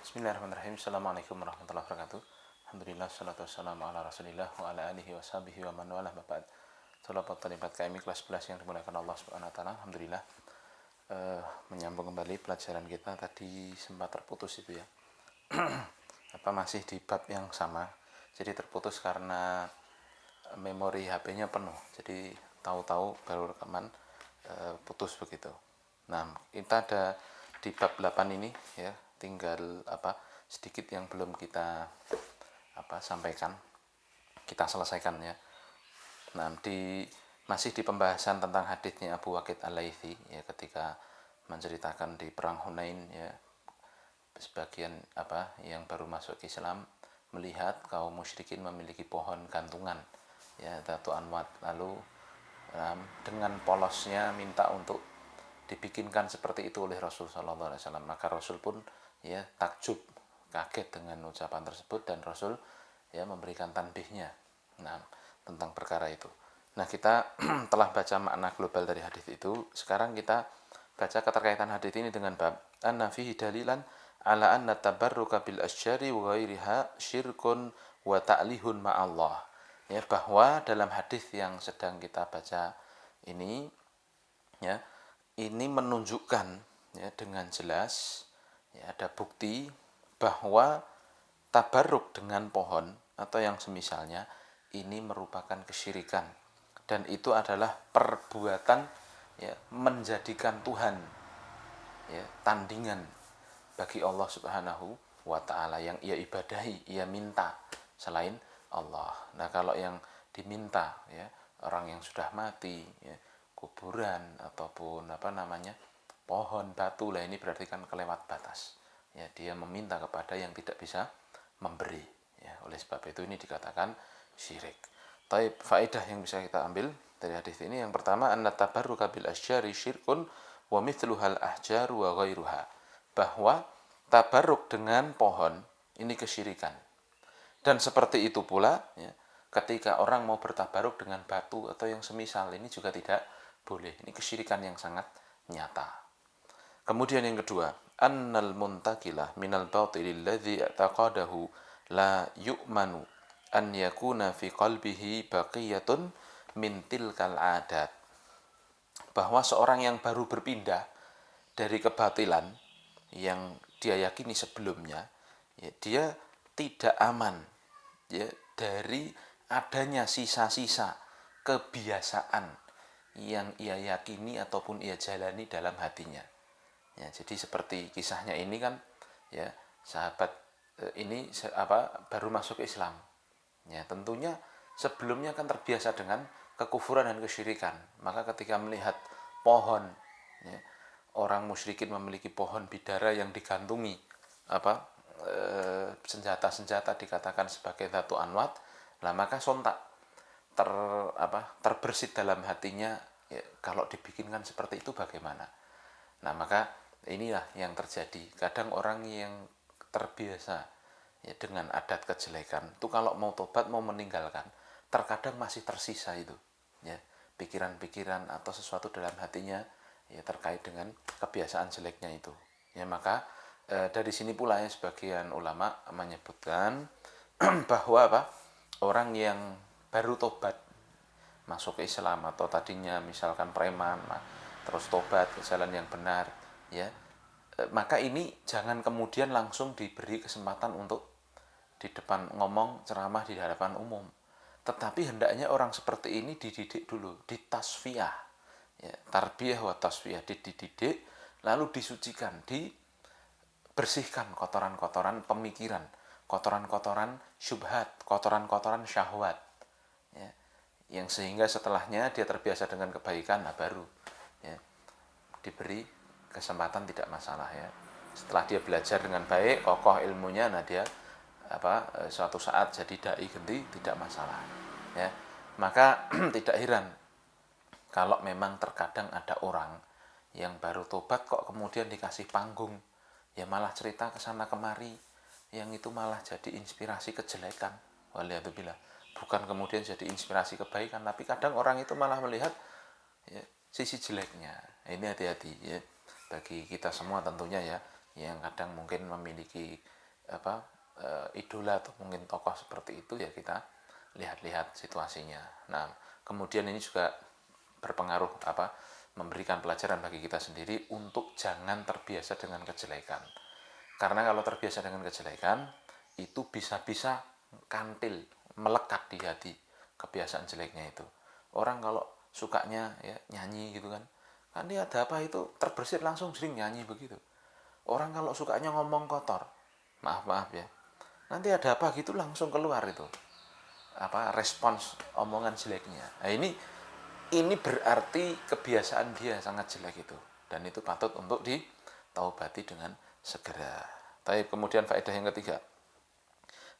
Bismillahirrahmanirrahim. Assalamualaikum warahmatullahi wabarakatuh. Alhamdulillah, salatu wassalamu ala rasulillah wa ala alihi wa sahbihi wa man walah ba'd. Salapat talibat KMI kelas 11 yang dimuliakan Allah subhanahu wa ta'ala. Alhamdulillah, menyambung kembali pelajaran kita. Tadi sempat terputus itu ya. Masih di bab yang sama. Jadi terputus karena memori HP-nya penuh. Jadi tahu-tahu baru rekaman putus begitu. Nah, kita ada di bab 8 ini ya, tinggal sedikit yang belum kita sampaikan, kita selesaikan ya. Nah, masih di pembahasan tentang hadisnya Abu Waqid Al-Laitsi ya, ketika menceritakan di perang Hunain ya, sebagian yang baru masuk Islam melihat kaum musyrikin memiliki pohon gantungan ya, Datu Anwat, lalu dengan polosnya minta untuk dibikinkan seperti itu oleh Rasul Sallallahu Alaihi Wasallam. Maka Rasul pun ya takjub, kaget dengan ucapan tersebut, dan Rasul ya memberikan tanbihnya tentang perkara itu. Nah, kita telah baca makna global dari hadis itu. Sekarang kita baca keterkaitan hadis ini dengan bab anna fihi dalilan ala anna tabarruka bil asyari wa ghairiha syirkun wa ta'lihun ma'allah. Ya, bahwa dalam hadis yang sedang kita baca ini ya, ini menunjukkan ya dengan jelas ya, ada bukti bahwa tabarruk dengan pohon atau yang semisalnya ini merupakan kesyirikan, dan itu adalah perbuatan ya, menjadikan Tuhan ya tandingan bagi Allah Subhanahu wa ta'ala yang ia ibadahi, ia minta selain Allah. Nah, kalau yang diminta ya orang yang sudah mati ya, kuburan ataupun pohon, batu lah, ini berarti kan kelewat batas ya, dia meminta kepada yang tidak bisa memberi ya. Oleh sebab itu ini dikatakan syirik. Taib, faedah yang bisa kita ambil dari hadis ini, yang pertama, anna tabarruka bil asyari syirkun wa mithluhal ahjaru wa ghairuha, bahwa tabarruk dengan pohon ini kesyirikan, dan seperti itu pula ya, ketika orang mau bertabaruk dengan batu atau yang semisal ini juga tidak boleh. Ini kesyirikan yang sangat nyata. Kemudian yang kedua, annal muntakilah minal batilil ladzi i'taqadahu la yu'manu an yakuna fi qalbihi baqiyatun min tilkal adat, bahwa seorang yang baru berpindah dari kebatilan yang dia yakini sebelumnya ya, dia tidak aman ya dari adanya sisa-sisa kebiasaan yang ia yakini ataupun ia jalani dalam hatinya ya. Jadi seperti kisahnya ini kan ya, sahabat ini baru masuk Islam ya, tentunya sebelumnya kan terbiasa dengan kekufuran dan kesyirikan. Maka ketika melihat pohon ya, orang musyrikin memiliki pohon bidara yang digantungi senjata-senjata dikatakan sebagai Datu Anwat, lah maka sontak terbersit dalam hatinya ya, kalau dibikinkan seperti itu bagaimana. Nah, maka inilah yang terjadi. Kadang orang yang terbiasa ya dengan adat kejelekan itu, kalau mau tobat, mau meninggalkan, terkadang masih tersisa itu ya, pikiran-pikiran atau sesuatu dalam hatinya ya terkait dengan kebiasaan jeleknya itu ya. Maka dari sini pula ya, sebagian ulama menyebutkan bahwa orang yang baru tobat masuk ke Islam, atau tadinya misalkan preman terus tobat ke jalan yang benar ya, maka ini jangan kemudian langsung diberi kesempatan untuk di depan ngomong ceramah di hadapan umum, tetapi hendaknya orang seperti ini dididik dulu, ditasfiyah ya, tarbiyah wa tasfiyah, dididik lalu disucikan, bersihkan kotoran-kotoran pemikiran, kotoran-kotoran syubhat, kotoran-kotoran syahwat ya, yang sehingga setelahnya dia terbiasa dengan kebaikan, nah baru ya diberi kesempatan, tidak masalah ya. Setelah dia belajar dengan baik, kokoh ilmunya, nah dia suatu saat jadi dai ganti, tidak masalah ya. Maka tidak heran kalau memang terkadang ada orang yang baru tobat kok kemudian dikasih panggung ya, malah cerita kesana kemari, yang itu malah jadi inspirasi kejelekan. Waliyadzubillah. Bukan kemudian jadi inspirasi kebaikan, tapi kadang orang itu malah melihat ya, sisi jeleknya. Ini hati-hati ya, bagi kita semua tentunya ya, yang kadang mungkin memiliki idola atau mungkin tokoh seperti itu, ya kita lihat-lihat situasinya. Nah, kemudian ini juga berpengaruh memberikan pelajaran bagi kita sendiri untuk jangan terbiasa dengan kejelekan. Karena kalau terbiasa dengan kejelekan, itu bisa-bisa kantil, melekat di hati kebiasaan jeleknya itu. Orang kalau sukanya ya nyanyi gitu kan dia ada apa itu terbersit langsung sering nyanyi begitu. Orang kalau sukanya ngomong kotor, maaf ya, nanti ada apa gitu langsung keluar itu respons omongan jeleknya. Nah, ini berarti kebiasaan dia sangat jelek itu, dan itu patut untuk ditaubati dengan segera. Tapi kemudian faedah yang ketiga,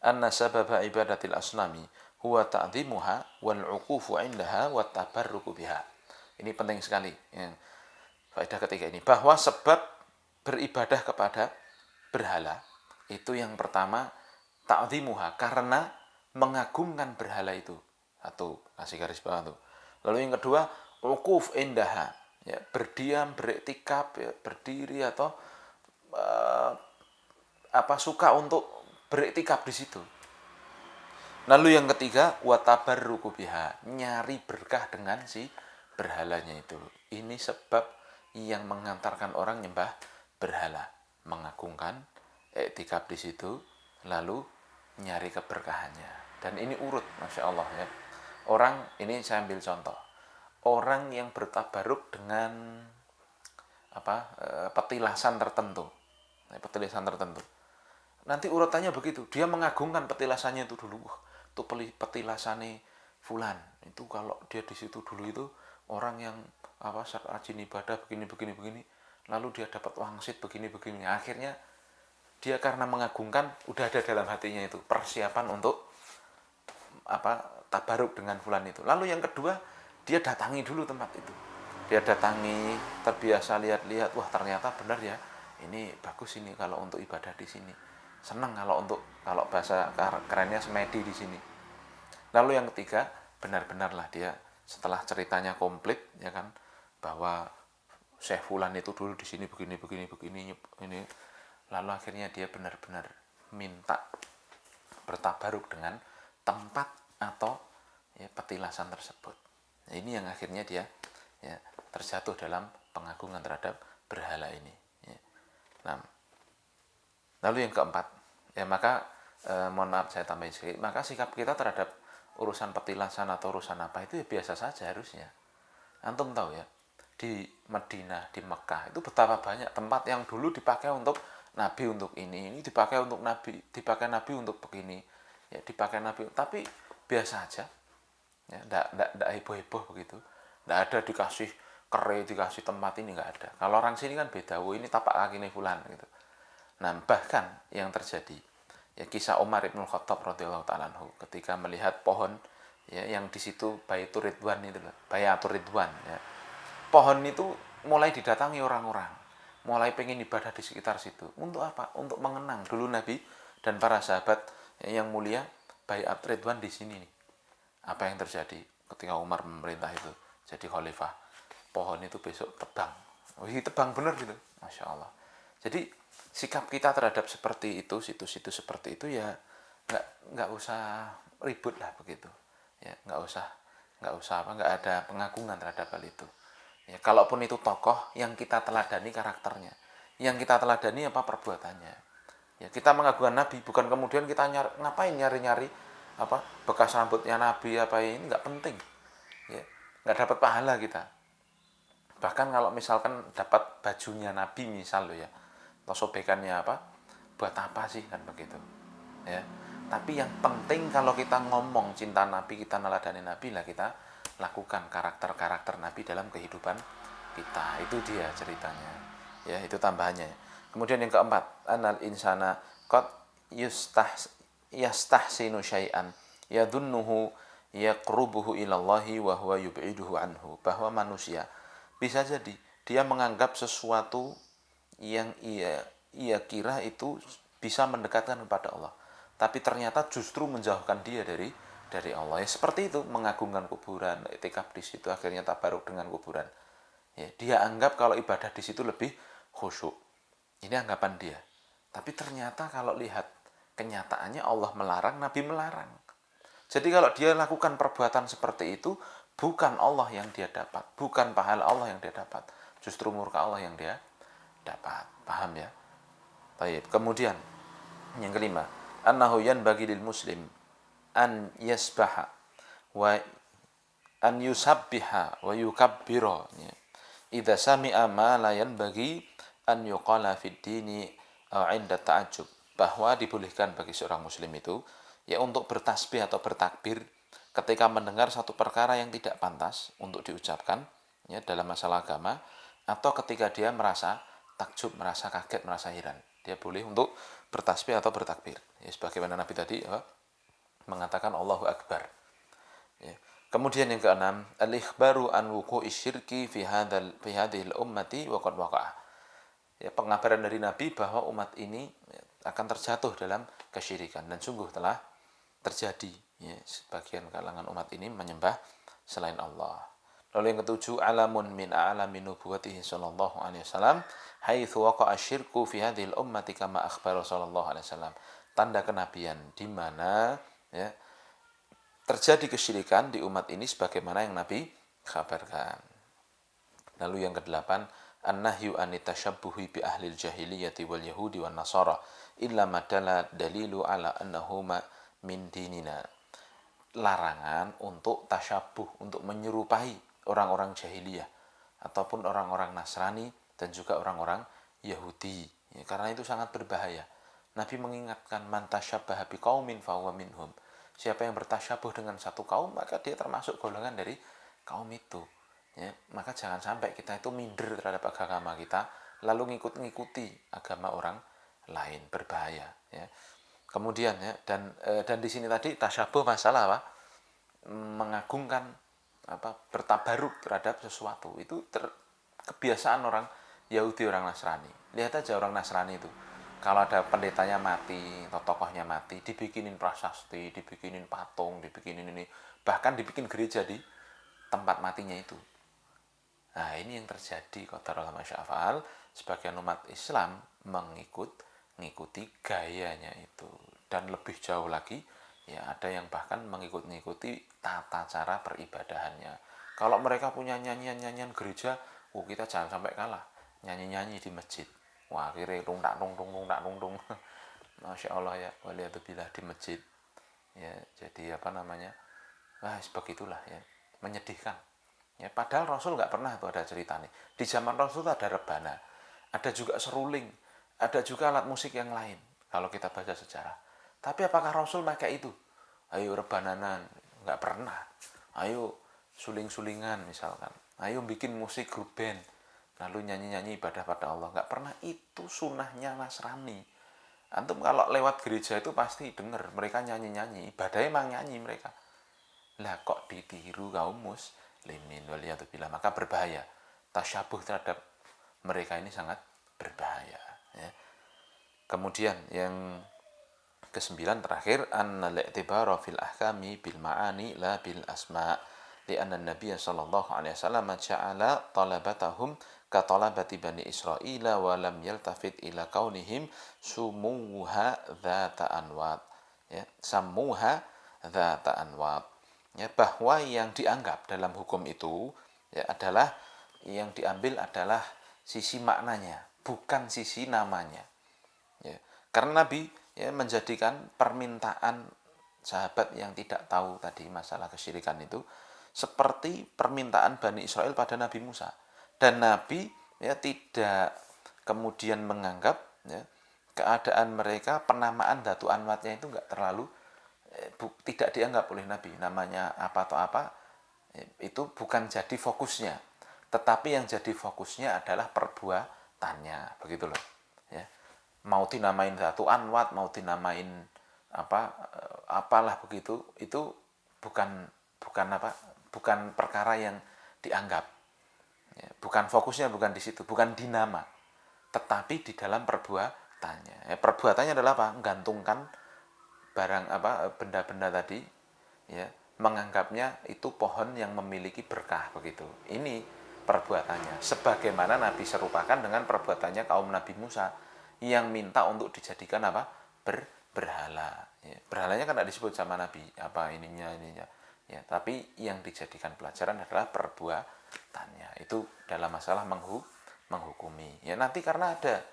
anna sababa ibadatil asnami huwa ta'dhimuha wal 'uqufu 'indaha wat tabarruku biha. Ini penting sekali ya. Faedah ketiga ini, bahwa sebab beribadah kepada berhala itu yang pertama ta'dhimuha, karena mengagungkan berhala itu. Satu, kasih garis bawah tuh. Lalu yang kedua, uquf indaha, ya, berdiam, beriktikaf, ya, berdiri atau suka untuk beriktikaf di situ. Lalu yang ketiga, watabarruku biha, nyari berkah dengan si berhalanya itu. Ini sebab yang mengantarkan orang nyembah berhala, mengagungkan, iktikaf di situ, lalu nyari keberkahannya. Dan ini urut, masya Allah ya. Orang, ini saya ambil contoh, orang yang bertabaruk dengan petilasan tertentu, nanti urutannya begitu, dia mengagungkan petilasannya itu dulu. Itu petilasannya fulan, itu kalau dia di situ dulu itu orang yang rajin ibadah begini, lalu dia dapat wangsit begini, akhirnya dia karena mengagungkan, udah ada dalam hatinya itu persiapan untuk tabaruk dengan fulan itu. Lalu yang kedua, dia datangi dulu tempat itu, dia datangi, terbiasa lihat-lihat, wah ternyata benar ya, ini bagus ini kalau untuk ibadah di sini, senang kalau bahasa kerennya semedi di sini. Lalu yang ketiga, benar-benarlah dia setelah ceritanya komplit ya kan, bahwa Syekh fulan itu dulu di sini begini ini, lalu akhirnya dia benar-benar minta bertabaruk dengan tempat atau ya, petilasan tersebut. Nah, ini yang akhirnya dia ya, terjatuh dalam pengagungan terhadap berhala ini ya. Nah, lalu yang keempat ya, maka mohon maaf saya tambahin sedikit, maka sikap kita terhadap urusan petilasan atau urusan apa itu ya biasa saja harusnya. Antum tahu ya, di Madinah, di Mekah itu betapa banyak tempat yang dulu dipakai untuk Nabi untuk ini dipakai untuk Nabi, dipakai Nabi untuk begini ya, dipakai Nabi, tapi biasa aja ya, enggak heboh-heboh begitu, enggak ada dikasih kere, dikasih tempat, ini enggak ada. Kalau orang sini kan beda, ini tapak kaki nih fulan gitu. Nah, bahkan yang terjadi ya, kisah Umar Ibn Khattab radhiyallahu ta'ala anhu ketika melihat pohon ya, yang di situ Baitur Ridwan itu loh, Bayatur Ridwan ya. Pohon itu mulai didatangi orang-orang, mulai pengen ibadah di sekitar situ. Untuk apa? Untuk mengenang dulu Nabi dan para sahabat ya, yang mulia Bayat Ridwan di sini nih. Apa yang terjadi ketika Umar memerintah itu jadi khalifah? Pohon itu besok tebang. Tebang bener gitu. Masya Allah. Jadi sikap kita terhadap seperti itu, situs-situs seperti itu ya nggak usah ribut lah begitu ya, nggak ada pengagungan terhadap hal itu ya. Kalaupun itu tokoh yang kita teladani karakternya, yang kita teladani perbuatannya ya, kita mengagungkan Nabi, bukan kemudian kita ngapain nyari-nyari bekas rambutnya Nabi ini nggak penting ya, nggak dapat pahala kita. Bahkan kalau misalkan dapat bajunya Nabi misal ya, atau sobekannya buat apa sih kan begitu ya. Tapi yang penting kalau kita ngomong cinta Nabi, kita neladani Nabi lah, kita lakukan karakter-karakter Nabi dalam kehidupan kita. Itu dia ceritanya ya, itu tambahannya. Kemudian yang keempat, anal insana qad yastahsinu syai'an yadhunnuhu yaqrubuhu ilallahi wa huwa yub'iduhu anhu, bahwa manusia bisa jadi dia menganggap sesuatu yang ia kira itu bisa mendekatkan kepada Allah, tapi ternyata justru menjauhkan dia dari Allah. Ya, seperti itu, mengagungkan kuburan, itikaf di situ, akhirnya tabaruk dengan kuburan. Ya, dia anggap kalau ibadah di situ lebih khusyuk. Ini anggapan dia. Tapi ternyata kalau lihat kenyataannya Allah melarang, Nabi melarang. Jadi kalau dia lakukan perbuatan seperti itu, bukan Allah yang dia dapat, bukan pahala Allah yang dia dapat, justru murka Allah yang dia dapat. Paham ya? Baik. Kemudian yang kelima, annahu yanbaghi lil muslim an yasbaha wa an yusabbiha wa yukabbira. Idza sami'a ma la yanbaghi an yuqala fid dini aw 'inda ta'ajjub. Bahwa dibolehkan bagi seorang muslim itu ya untuk bertasbih atau bertakbir ketika mendengar satu perkara yang tidak pantas untuk diucapkan ya dalam masalah agama, atau ketika dia merasa takjub, merasa kaget, merasa heran. Dia boleh untuk bertasbih atau bertakbir. Ya, sebagaimana Nabi tadi mengatakan Allahu Akbar. Ya. Kemudian yang keenam, al-ikhbaru an wuqu'i syirki fi hadhil ummati wa qad waqa'a. Ya, pengabaran dari Nabi bahwa umat ini akan terjatuh dalam kesyirikan dan sungguh telah terjadi. Ya, sebagian kalangan umat ini menyembah selain Allah. Lalu yang ketujuh, alamun min a'lami nubuwwatihi sallallahu alaihi wasallam haitsu waqa'a syirku fi hadhil ummati kama akhbara sallallahu alaihi wasallam. Tanda kenabian di mana ya terjadi kesyirikan di umat ini sebagaimana yang Nabi kabarkan. Lalu yang kedelapan, an-nahyu an tashabbuhi bi ahlil jahiliyati wal yahudi wan nasara illa madalla dalilu ala annahuma min dinina. Larangan untuk tasyabuh, untuk menyerupai orang-orang jahiliyah ataupun orang-orang Nasrani dan juga orang-orang Yahudi. Ya, karena itu sangat berbahaya. Nabi mengingatkan man tasyabbaha biqaumin fahuwa minhum. Siapa yang bertasyabuh dengan satu kaum, maka dia termasuk golongan dari kaum itu. Ya, maka jangan sampai kita itu minder terhadap agama kita, lalu ngikuti agama orang lain, berbahaya. Ya. Kemudian ya, dan di sini tadi tasyabuh masalah apa? Mengagungkan bertabaruk terhadap sesuatu. Itu kebiasaan orang Yahudi, orang Nasrani. Lihat aja orang Nasrani itu. Kalau ada pendetanya mati atau tokohnya mati, dibikinin prasasti, dibikinin patung, dibikinin ini, bahkan dibikin gereja di tempat matinya itu. Nah, ini yang terjadi qadarullah masya'afal. Sebagian umat Islam mengikuti gayanya itu. Dan lebih jauh lagi, ya ada yang bahkan mengikuti tata cara peribadahannya. Kalau mereka punya nyanyian-nyanyian gereja, kita jangan sampai kalah. Nyanyi-nyanyi di masjid. Wah, akhirnya tung. Masya Allah ya, waliyatubillah di masjid. Ya, jadi sebegitulah ya, menyedihkan. Ya, padahal Rasul nggak pernah tuh ada cerita nih. Di zaman Rasul tuh ada rebana, ada juga seruling, ada juga alat musik yang lain. Kalau kita baca sejarah. Tapi apakah Rasul pakai itu? Ayo rebananan, nggak pernah. Ayo suling-sulingan misalkan. Ayo bikin musik grup band, lalu nyanyi-nyanyi ibadah pada Allah. Nggak pernah. Itu sunnahnya Nasrani. Antum kalau lewat gereja itu pasti dengar mereka nyanyi-nyanyi. Ibadahnya emang nyanyi mereka. Lah kok ditiru kaum muslimin waliyatubillah, maka berbahaya. Tasyabuh terhadap mereka ini sangat berbahaya. Ya. Kemudian yang kesembilan terakhir, an-i'tibara fil ahkami bil ma'ani la bil asma'. Lianna Nabi sallallahu alaihi wasallam ja'ala talabatahum ka talabati bani Israil wa lam yaltafit ila kaunihim sumuha dzata anwat. Ya, samuha dzata anwat. Ya, bahwa yang dianggap dalam hukum itu ya adalah yang diambil adalah sisi maknanya, bukan sisi namanya. Ya, karena Nabi ya menjadikan permintaan sahabat yang tidak tahu tadi masalah kesyirikan itu seperti permintaan Bani Israel pada Nabi Musa, dan Nabi ya tidak kemudian menganggap ya keadaan mereka penamaan Datu Anwatnya itu enggak terlalu tidak dianggap oleh Nabi namanya apa atau apa, itu bukan jadi fokusnya, tetapi yang jadi fokusnya adalah perbuatannya, begitu loh ya. Mau dinamain Datu Anwat, mau dinamain apalah begitu, itu bukan perkara yang dianggap ya, bukan fokusnya, bukan di situ, bukan di nama, tetapi di dalam perbuatannya. Perbuatannya adalah apa? Menggantungkan barang benda-benda tadi ya, menganggapnya itu pohon yang memiliki berkah, begitu. Ini perbuatannya, sebagaimana Nabi serupakan dengan perbuatannya kaum Nabi Musa. yang minta untuk dijadikan apa? Berhala. Ya, berhalanya kan tidak disebut sama Nabi apa ininya. Ya, tapi yang dijadikan pelajaran adalah perbuatannya. Itu dalam masalah menghukumi. Ya, nanti karena ada,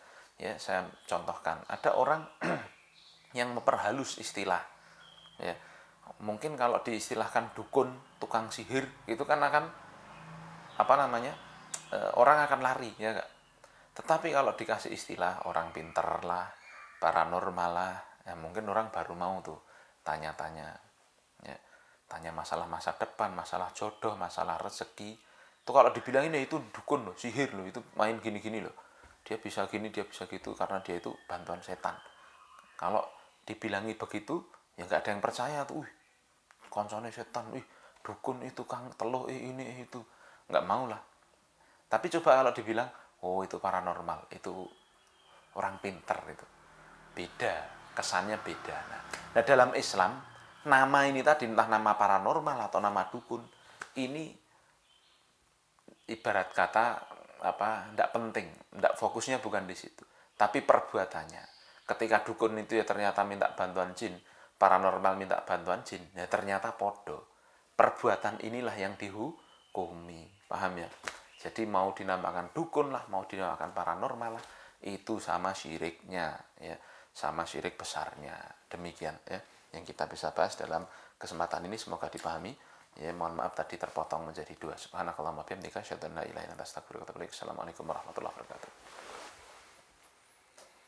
ya saya contohkan, ada orang yang memperhalus istilah. Ya, mungkin kalau diistilahkan dukun, tukang sihir, itu kan akan apa namanya? Orang akan lari, ya enggak? Tetapi kalau dikasih istilah orang pinter lah, paranormal lah, ya mungkin orang baru mau tuh tanya-tanya, ya, tanya masalah masa depan, masalah jodoh, masalah rezeki. Itu kalau dibilang ini itu dukun loh, sihir loh, itu main gini-gini loh. Dia bisa gini, dia bisa gitu karena dia itu bantuan setan. Kalau dibilangi begitu, ya nggak ada yang percaya tuh. Koncone setan, dukun itu kang teluh ini itu, nggak mau lah. Tapi coba kalau dibilang, oh itu paranormal, itu orang pinter itu, beda, kesannya beda. Nah dalam Islam, nama ini tadi entah nama paranormal atau nama dukun, ini ibarat kata apa, tidak penting, tidak fokusnya bukan di situ, tapi perbuatannya. Ketika dukun itu ya ternyata minta bantuan jin, paranormal minta bantuan jin, ya ternyata podo. Perbuatan inilah yang dihukumi, paham ya? Jadi mau dinamakan dukun lah, mau dinamakan paranormal lah, itu sama syiriknya, ya, sama syirik besarnya. Demikian ya yang kita bisa bahas dalam kesempatan ini, semoga dipahami. Ya, mohon maaf tadi terpotong menjadi dua. Subhanakallahumma bihamdika asyhadu an la ilaha illa anta astaghfiruka wa atubu ilaik. Assalamualaikum warahmatullahi wabarakatuh.